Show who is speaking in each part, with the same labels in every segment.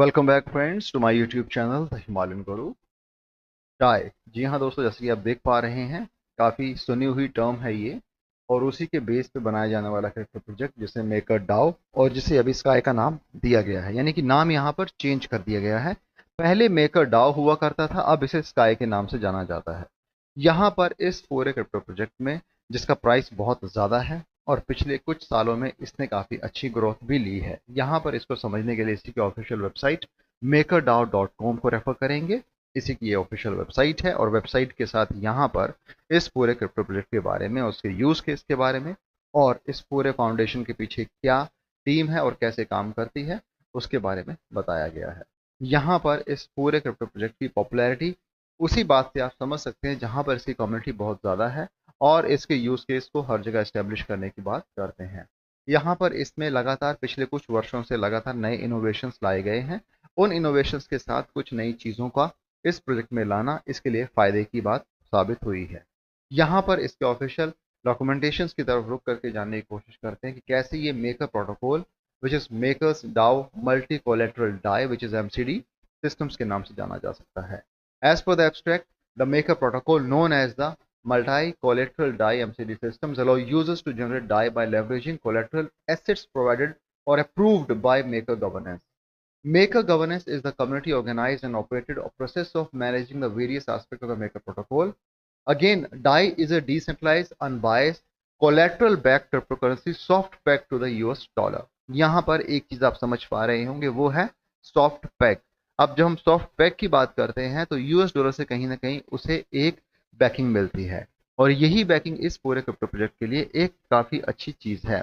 Speaker 1: Welcome back friends to my YouTube channel the Himalayan Guru. Dai, जी हाँ दोस्तों, जैसे कि आप देख पा रहे हैं, काफ़ी सुनी हुई टर्म है ये। और उसी के बेस पे बनाया जाने वाला क्रिप्टो प्रोजेक्ट जिसे मेकर डाओ और जिसे अभी स्काई का नाम दिया गया है, यानी कि नाम यहाँ पर चेंज कर दिया गया है। पहले मेकर डाओ हुआ करता था, अब इसे स्काई के नाम से जाना जाता है। यहाँ पर इस पूरे क्रिप्टो प्रोजेक्ट में, जिसका प्राइस बहुत ज़्यादा है और पिछले कुछ सालों में इसने काफ़ी अच्छी ग्रोथ भी ली है, यहाँ पर इसको समझने के लिए इसी की ऑफिशियल वेबसाइट makerDAO.com को रेफर करेंगे। इसी की ये ऑफिशियल वेबसाइट है और वेबसाइट के साथ यहाँ पर इस पूरे क्रिप्टो प्रोजेक्ट के बारे में, उसके यूज़ केस के बारे में और इस पूरे फाउंडेशन के पीछे क्या टीम है और कैसे काम करती है, उसके बारे में बताया गया है। यहाँ पर इस पूरे क्रिप्टो प्रोजेक्ट की पॉपुलैरिटी उसी बात से आप समझ सकते हैं जहाँ पर इसकी कम्युनिटी बहुत ज़्यादा है और इसके यूज़ केस को हर जगह इस्टेब्लिश करने की बात करते हैं। यहाँ पर इसमें लगातार पिछले कुछ वर्षों से लगातार नए इनोवेशंस लाए गए हैं। उन इनोवेशंस के साथ कुछ नई चीज़ों का इस प्रोजेक्ट में लाना इसके लिए फ़ायदे की बात साबित हुई है। यहाँ पर इसके ऑफिशियल डॉक्यूमेंटेशंस की तरफ रुक करके जानने की कोशिश करते हैं कि कैसे ये Maker protocol which is Maker's DAO multi collateral Dai which is MCD systems के नाम से जाना जा सकता है। As per the abstract, the maker protocol known as the multi-collateral die MCD systems allow users to generate die by leveraging collateral assets provided or approved by maker governance. Maker governance is the community organized and operated process of managing the various aspects of the maker protocol. Again, DAI is a decentralized, unbiased, collateral-backed cryptocurrency soft pegged to the US dollar. यहाँ पर एक चीज आप समझ पा रहे होंगे, वो है सॉफ्ट पैक। अब जब हम सॉफ्ट पैक की बात करते हैं तो यूएस डॉलर से कहीं ना कहीं उसे एक बैकिंग मिलती है और यही बैकिंग इस पूरे क्रिप्टो प्रोजेक्ट के लिए एक काफी अच्छी चीज है।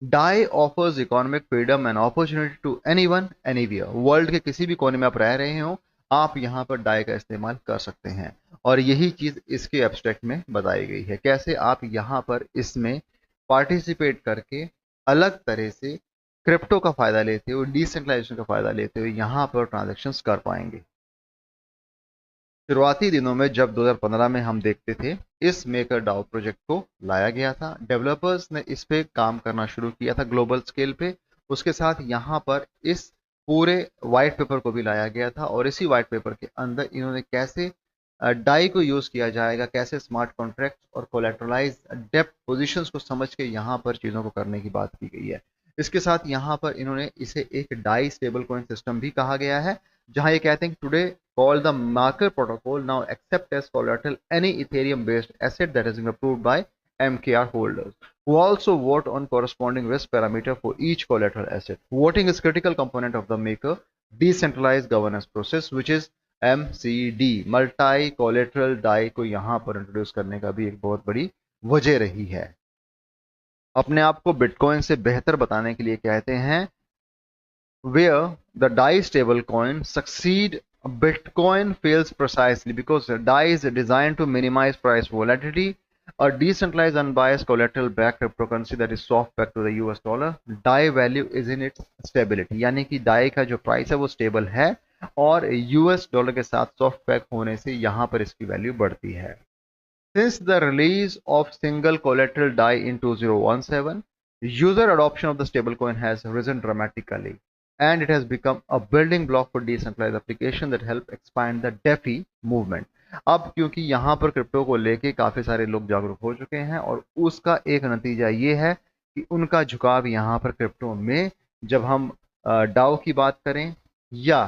Speaker 1: Dai offers economic freedom and opportunity to anyone anywhere. World के किसी भी कोने में आप रह रहे हो, आप यहाँ पर डाई का इस्तेमाल कर सकते हैं और यही चीज इसके एब्स्ट्रैक्ट में बताई गई है, कैसे आप यहाँ पर इसमें पार्टिसिपेट करके अलग तरह से क्रिप्टो का फायदा लेते हुए, डिसेंट्रलाइजेशन का फायदा लेते हुए यहाँ पर ट्रांजेक्शन्स कर पाएंगे। शुरुआती दिनों में जब 2015 में हम देखते थे, इस मेकर डाओ प्रोजेक्ट को लाया गया था, डेवलपर्स ने इस पे काम करना शुरू किया था ग्लोबल स्केल पे। उसके साथ यहाँ पर इस पूरे वाइट पेपर को भी लाया गया था और इसी वाइट पेपर के अंदर इन्होंने कैसे डाई को यूज किया जाएगा, कैसे स्मार्ट कॉन्ट्रैक्ट और कोलेटरलाइज डेप्थ पोजीशंस को समझ के यहाँ पर चीज़ों को करने की बात की गई है। इसके साथ यहाँ पर इन्होंने इसे एक डाई स्टेबल कॉइन सिस्टम भी कहा गया है, जहां ये कहते हैं today called the marker protocol now accept as collateral any ethereum based asset that has been approved by mkr holders who also vote on corresponding risk parameter for each collateral asset. Voting is critical component of the maker decentralized governance process which is mcd। Multi collateral Dai को यहाँ पर introduce करने का भी एक बहुत बड़ी वजह रही है। अपने आप को बिटकॉइन से बेहतर बताने के लिए कहते हैं where the DAI stablecoin succeed, Bitcoin fails precisely because the DAI is designed to minimize price volatility. A decentralized, unbiased, collateral-backed cryptocurrency that is soft pegged to the US dollar. DAI value is in its stability, यानी कि DAI का जो price है वो stable है और US dollar के साथ सॉफ्ट पैक होने से यहाँ पर इसकी वैल्यू बढ़ती है। Since the release of single collateral DAI in 2017, user adoption of the stablecoin has risen dramatically, and it has become a building block for decentralized application that help expand the DeFi movement. अब क्योंकि यहाँ पर crypto को लेके काफ़ी सारे लोग जागरूक हो चुके हैं और उसका एक नतीजा ये है कि उनका झुकाव यहाँ पर क्रिप्टो में, जब हम डाओ की बात करें या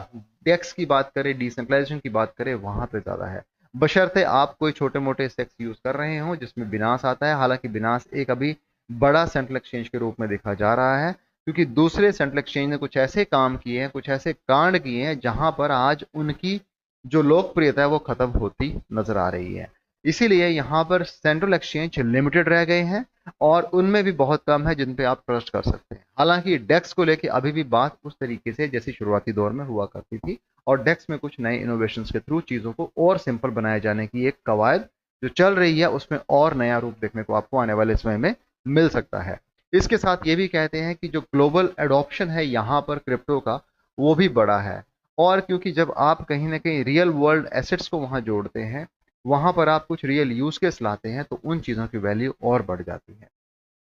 Speaker 1: डेक्स की बात करें, डिसेंट्रलाइजेशन की बात करें, वहाँ पे ज़्यादा है। बशर्ते आप कोई छोटे मोटे सेक्स यूज़ कर रहे हो जिसमें बिनास आता है। हालांकि बिनास एक अभी बड़ा सेंट्रल एक्सचेंज के रूप में देखा जा रहा है, क्योंकि दूसरे सेंट्रल एक्सचेंज ने कुछ ऐसे काम किए हैं, कुछ ऐसे कांड किए हैं जहां पर आज उनकी जो लोकप्रियता है वो खत्म होती नजर आ रही है। इसीलिए यहाँ पर सेंट्रल एक्सचेंज लिमिटेड रह गए हैं और उनमें भी बहुत कम है जिन पे आप ट्रस्ट कर सकते हैं। हालांकि डेक्स को लेके अभी भी बात उस तरीके से जैसी शुरुआती दौर में हुआ करती थी और डेक्स में कुछ नए इनोवेशंस के थ्रू चीज़ों को और सिंपल बनाए जाने की एक कवायद जो चल रही है, उसमें और नया रूप देखने को आपको आने वाले समय में मिल सकता है। इसके साथ ये भी कहते हैं कि जो ग्लोबल एडॉप्शन है यहाँ पर क्रिप्टो का, वो भी बड़ा है। और क्योंकि जब आप कहीं ना कहीं रियल वर्ल्ड एसेट्स को वहाँ जोड़ते हैं, वहाँ पर आप कुछ रियल यूज केस लाते हैं, तो उन चीज़ों की वैल्यू और बढ़ जाती है।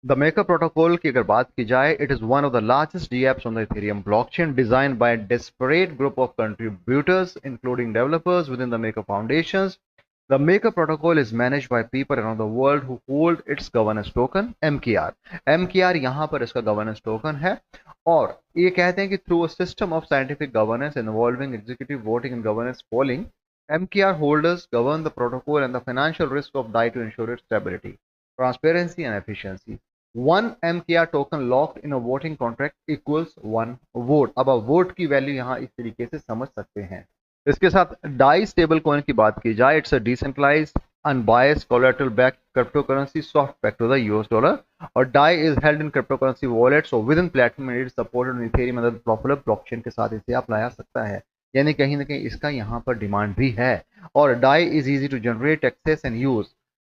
Speaker 1: द मेकर प्रोटोकॉल की अगर बात की जाए, it is one of the largest dapps on the Ethereum blockchain, designed by disparate group of contributors including developers within the Maker foundations. The Maker protocol is managed by people around the world who hold its governance token MKR. MKR यहाँ पर इसका governance token है और ये कहते हैं कि through a system of scientific governance involving executive voting and governance polling, MKR holders govern the protocol and the financial risk of DAI to ensure its stability, transparency and efficiency. One MKR token locked in a voting contract equals one vote. अब vote की value यहाँ इस तरीके से समझ सकते हैं. इसके साथ डाई स्टेबल कॉइन की बात की जाए, it's a decentralised unbiased collateral back crypto currency soft back to the US dollar, और Dai is held in crypto currency wallet, so within platform it is supported in Ethereum other popular blockchain के साथ इसे आप लाया सकता है. यानी कहीं ना कहीं इसका यहाँ पर डिमांड भी है. और Dai is easy to generate, access and use.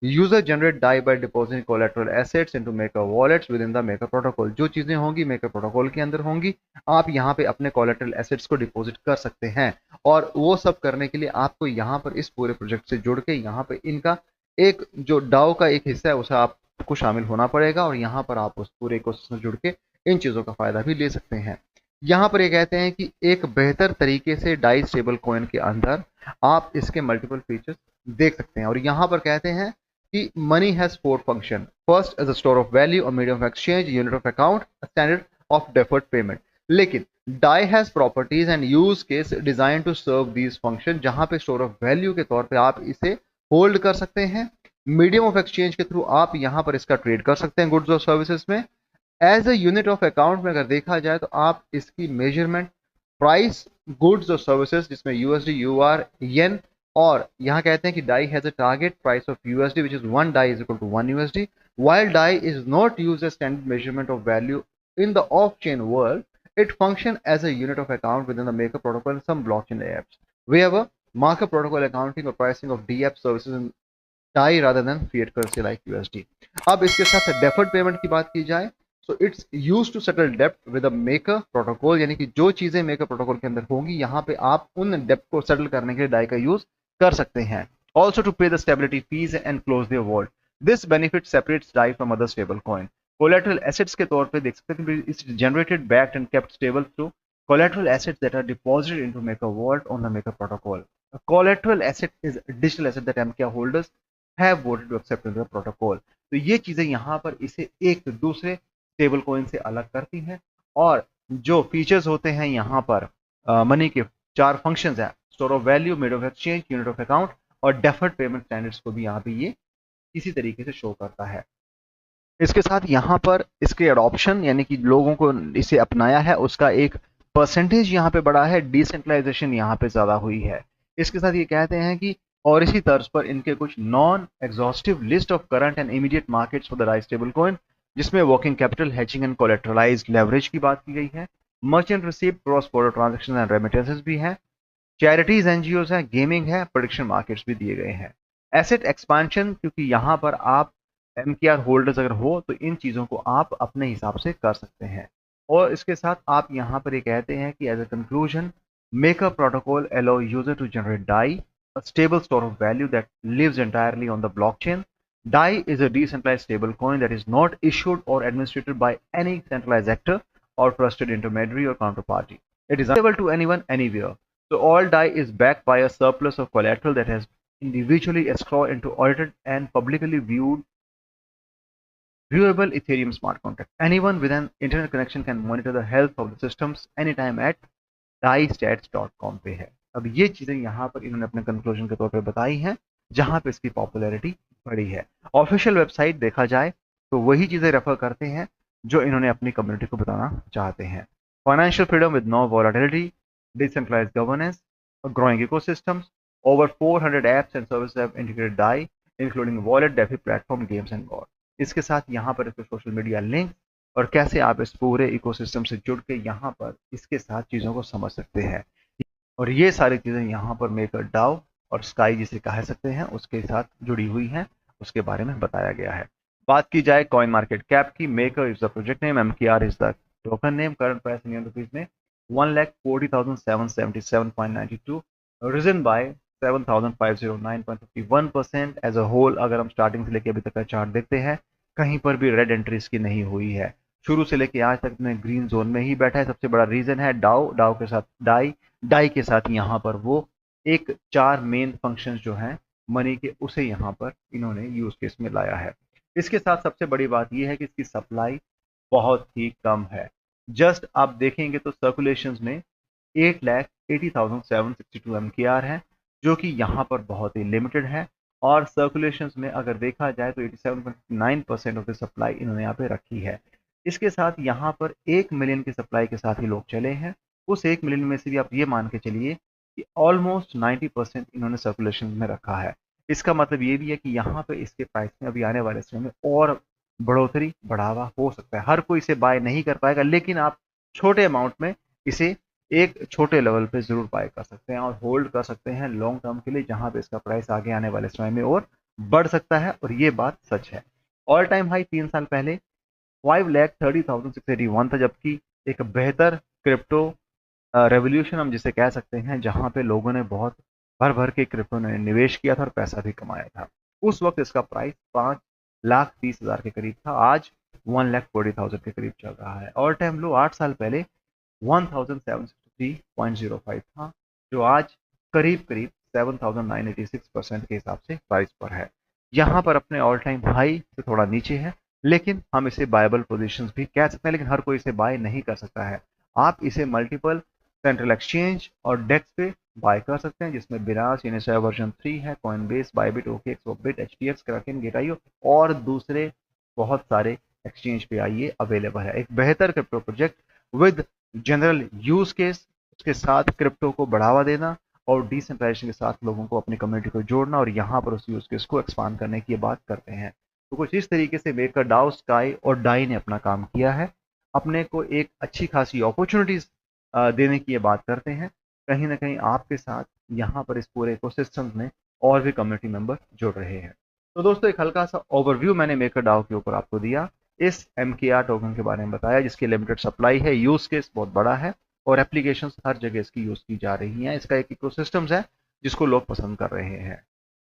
Speaker 1: User generate Dai by depositing collateral assets into Maker wallets within the Maker protocol. जो चीजें होंगी मेकर प्रोटोकॉल के अंदर होंगी, आप यहाँ पे अपने कोलैटरल एसेट्स को डिपॉजिट कर सकते हैं. और वो सब करने के लिए आपको यहाँ पर इस पूरे प्रोजेक्ट से जुड़ के यहाँ पे इनका एक जो डाओ का एक हिस्सा है उसे आपको शामिल होना पड़ेगा, और यहाँ पर आप उस पूरे इकोसिस्टम से जुड़ के इन चीज़ों का फायदा भी ले सकते हैं. यहाँ पर ये कहते हैं कि एक बेहतर तरीके से डाई स्टेबल कॉइन के अंदर आप इसके मल्टीपल फीचर्स देख सकते हैं. और यहाँ पर कहते हैं कि money has four function. First as a store of value, a medium of exchange, unit of account, standard of deferred payment. लेकिन Dai has properties and use case design to serve these function, जहां पे store of value के तौर पे आप इसे hold कर सकते हैं. मीडियम ऑफ एक्सचेंज के थ्रू आप यहां पर इसका ट्रेड कर सकते हैं गुड्स और सर्विसेज में. As a unit of account में अगर देखा जाए तो आप इसकी मेजरमेंट प्राइस गुड्स और सर्विसेज, जिसमें यूएसडी, यूआर, येन, और यहां कहते हैं कि Dai has a target price of USD which is 1 Dai is equal to 1 USD. while DAI is not used as standard measurement of value in the off-chain world, it functions as a unit of account within the Maker protocol and some blockchain apps. However, markup protocol accounting or pricing of DApp services in DAI rather than fiat currency like USD. अब इसके साथ deferred payment की बात की जाए, so it's used to settle debt with a Maker protocol, यानी कि जो चीजें Maker protocol के अंदर होंगी यहाँ पे आप उन debt को settle करने के लिए DAI का use कर सकते हैं. Also to pay the stability fees and close their vault. This benefit separates DAI from other stable coin. Collateral assets के तौर पे देख सकते हैं कि it's generated, backed and kept stable through collateral assets that are deposited into Maker Vault on the Maker protocol. A collateral asset is a digital asset that MKR holders have voted to accept into the protocol. तो ये चीजें यहाँ पर इसे एक दूसरे stable coin से अलग करती हैं. और जो फीचर्स होते हैं यहाँ पर मनी के चार फंक्शंस हैं, store of value, medium of exchange, unit of account और डेफर्ड पेमेंट स्टैंडर्ड्स को भी यहाँ पे ये इसी तरीके से शो करता है. इसके साथ यहाँ पर इसके अडॉप्शन यानी कि लोगों को इसे अपनाया है उसका एक परसेंटेज यहाँ पे बढ़ा है, डिसेंट्रलाइजेशन यहाँ पे ज़्यादा हुई है. इसके साथ ये कहते हैं कि और इसी तर्ज पर इनके कुछ non exhaustive list of current and immediate markets for the Dai stable coin, जिसमें working capital, hedging and collateralised leverage की बात की गई है. Merchant receipt, cross border transaction and remittances भी हैं. चैरिटीज, एनजीओज हैं, गेमिंग है, प्रेडिक्शन मार्केट्स भी दिए गए हैं. एसेट एक्सपांशन, क्योंकि यहाँ पर आप एमकेआर होल्डर्स अगर हो तो इन चीज़ों को आप अपने हिसाब से कर सकते हैं. और इसके साथ आप यहाँ पर ये कहते हैं कि as a conclusion, Maker protocol allow user to generate Dai, a stable store of value that lives entirely on the blockchain. DAI is a decentralized stablecoin that is not issued or administered by any centralized actor or trusted intermediary or counterparty. It is available to anyone, anywhere. So all DAI is backed by a surplus of collateral that has individually escrowed into audited and publicly viewable Ethereum smart contract. Anyone with an internet connection can monitor the health of the systems anytime at daistats.com पे है. अब ये चीज़ें यहाँ पर इन्होंने अपने conclusion के तौर पे बताई हैं, जहाँ पे इसकी पॉपुलैरिटी बढ़ी है. ऑफिशियल वेबसाइट देखा जाए तो वही चीज़ें रेफर करते हैं जो इन्होंने अपनी कम्युनिटी को बताना चाहते हैं. Financial freedom with no volatility, decentralised governance, growing ecosystems, over 400 apps and services have integrated DAI, including wallet, DeFi platform, games and more. इसके साथ यहाँ पर इसके सोशल मीडिया लिंक और कैसे आप इस पूरे इकोसिस्टम से जुड़ के यहाँ पर इसके साथ चीज़ों को समझ सकते हैं. और ये सारी चीज़ें यहाँ पर मेकर डाओ और स्काई जिसे कह सकते हैं उसके साथ जुड़ी हुई हैं, उसके बारे में बताया गया है. बात की जाए कॉइन मार्केट कैप की, Maker is the project name, MKR is the token name, current price Indian rupees में 1,40,777.92, risen by 7,509.51% as a whole. अगर हम स्टार्टिंग से लेके अभी तक का चार्ट देखते हैं कहीं पर भी रेड एंट्री इसकी नहीं हुई है। शुरू से लेके आज तक में ग्रीन जोन में ही बैठा है। सबसे बड़ा रीजन है डाउ, डाउ के साथ डाई, डाई के साथ यहाँ पर वो एक 4 मेन फंक्शंस जो हैं मनी के, उसे यहाँ पर इन्होंने यूज केस में लाया है। इसके साथ सबसे बड़ी बात यह है कि इसकी सप्लाई बहुत ही कम है। जस्ट आप देखेंगे तो सर्कुलेशन में 8,80,762 MKR है, जो कि यहाँ पर बहुत ही लिमिटेड है। और सर्कुलेशंस में अगर देखा जाए तो 87.9% ऑफ द सप्लाई इन्होंने यहाँ पे रखी है। इसके साथ यहाँ पर 1 मिलियन की सप्लाई के साथ ही लोग चले हैं। उस 1 मिलियन में से भी आप ये मान के चलिए कि ऑलमोस्ट 90% इन्होंने सर्कुलेशन में रखा है। इसका मतलब ये भी है कि यहाँ पे इसके प्राइस में अभी आने वाले समय में और बढ़ोतरी बढ़ावा हो सकता है। हर कोई इसे बाय नहीं कर पाएगा, लेकिन आप छोटे अमाउंट में इसे एक छोटे लेवल पे जरूर बाय कर सकते हैं और होल्ड कर सकते हैं लॉन्ग टर्म के लिए, जहां पे इसका प्राइस आगे आने वाले समय में और बढ़ सकता है। और ये बात सच है। ऑल टाइम हाई 3 साल पहले 5,30,681 था, जबकि एक बेहतर क्रिप्टो रेवोल्यूशन हम जिसे कह सकते हैं, जहां पे लोगों ने बहुत भर भर के क्रिप्टो में निवेश किया था और पैसा भी कमाया था। उस वक्त इसका प्राइस 5,30,000 के करीब था। आज 1,40,000 के करीब चल रहा है। ऑल टाइम लो 8 साल पहले 1,763.05 था, जो आज करीब करीब 7,986% के हिसाब से प्राइस पर है। यहाँ पर अपने ऑल टाइम हाई से थोड़ा नीचे है, लेकिन हम इसे बायबल पोजीशंस भी कह सकते हैं, लेकिन हर कोई इसे बाय नहीं कर सकता है। आप इसे मल्टीपल सेंट्रल एक्सचेंज और डेक्स पे बाय कर सकते हैं, जिसमें बिनास, यूनिसॉय वर्जन 3 है, कॉइनबेस, बायबिट, ओकेएक्स, स्वपबिट, एचटीएक्स, kraken, गेटाइयो और दूसरे बहुत सारे एक्सचेंज पे आइए अवेलेबल है। एक बेहतर crypto project with general use case, उसके साथ क्रिप्टो को बढ़ावा देना और डिसेंट्रलाइजेशन के साथ लोगों को अपनी कम्युनिटी को जोड़ना और यहाँ पर उस यूज केस को एक्सपांड करने की बात करते हैं। तो कुछ इस तरीके से मेकर डाउ, स्काई और डाई ने अपना काम किया है। अपने को एक अच्छी खासी अपॉर्चुनिटीज देने की ये बात करते हैं। कहीं ना कहीं आपके साथ यहाँ पर इस पूरे इकोसिस्टम में और भी कम्युनिटी मेंबर जुड़ रहे हैं। तो दोस्तों, एक हल्का सा ओवरव्यू मैंने मेकर डाउ के ऊपर आपको दिया, इस MKR टोकन के बारे में बताया, जिसकी लिमिटेड सप्लाई है, यूज केस बहुत बड़ा है और एप्लीकेशंस हर जगह इसकी यूज की जा रही हैं। इसका एक इकोसिस्टम्स है जिसको लोग पसंद कर रहे हैं।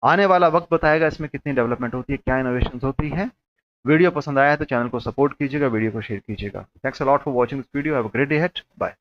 Speaker 1: आने वाला वक्त बताएगा इसमें कितनी डेवलपमेंट होती है, क्या इनोवेशंस होती है। वीडियो पसंद आया है तो चैनल को सपोर्ट कीजिएगा, वीडियो को शेयर कीजिएगा। Thanks a lot for watching this video. Have a great day ahead. Bye.